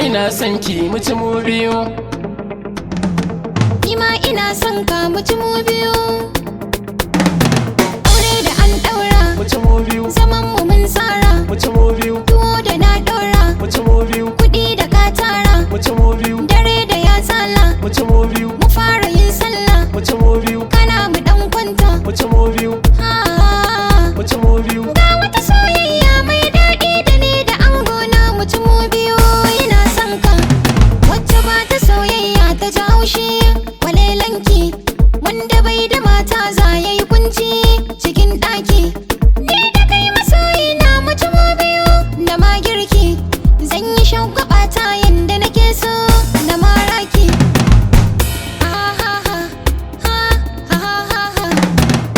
Ina son ki muci mubiyu. Nima ina son ka muci mubiyu. Aure da an daura Muci mubiyu. zaman mu mun tsara. Muci mubiyu. Tuwo da na dora. Muci mubiyu. Kuɗi da ka tara. Muci mubiyu. Dare da ya tsala. Muci mubiyu. Mu fara yin sallah. Muci mubiyu. Kana mu dan kwanta. Muci mubiyu. Muci mubiyu. Ga wata soyayya mai daɗi da ni da angona muci mubiyu. Ina son ka wacce ba ta soyayya ta ji haushi. Kwalelanki wanda bai da mata za ya yi kunci cikin ɗaki. Ni da kai masoyi na muci mubiyu. Da ma girki zan yi shagwaba ta yanda nake so na maraki.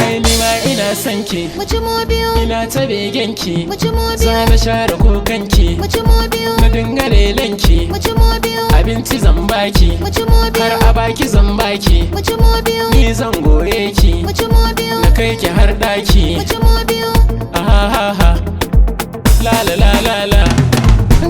Ai ni ma ina son ki. Muci mubiyu. Ina ta begen ki. Muci mubiyu. Za na share kokan ki. Muci mubiyu. Na dinga lelan ki. Muci mubiyu. Abinci zan baki. Muci mubiyu. Har a baki zan baki. Muci mubiyu. Ni zan goye ki. Muci mubiyu. Na kai ki har ɗaki. Muci mubiyu. Ahaha. La la la la la.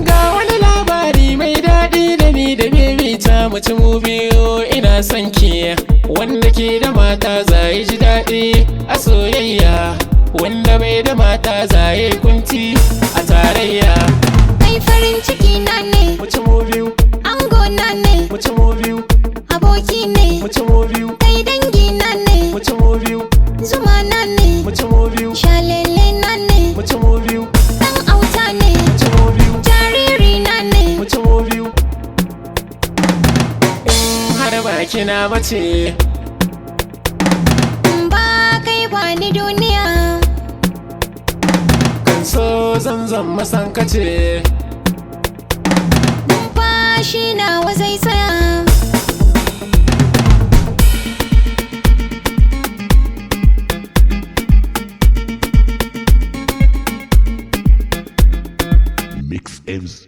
Ga wani labari mai daɗi da ni da baby ta muci mubiyu. Ina son ki. Wanda ke da mata za yi ji daɗi a soyayya. Wanda bai da mata za yi kunci a tarayya. Kai farin ciki na ne. Muci mubiyu. Ango na ne. Muci mubiyu. Aboki ne. Muci mubiyu. Kai dangi na ne. Muci mubiyu. Zuma na ne. Muci mubiyu. Shalele na ne. Muci mubiyu. Dan auta ne. Muci mubiyu. Jariri na ne. Muci mubiyu. In har baki na mace. In ba kai ba ni duniya. Kan so zan masankace. Numfashi nawa zai tsaya. Mix M's.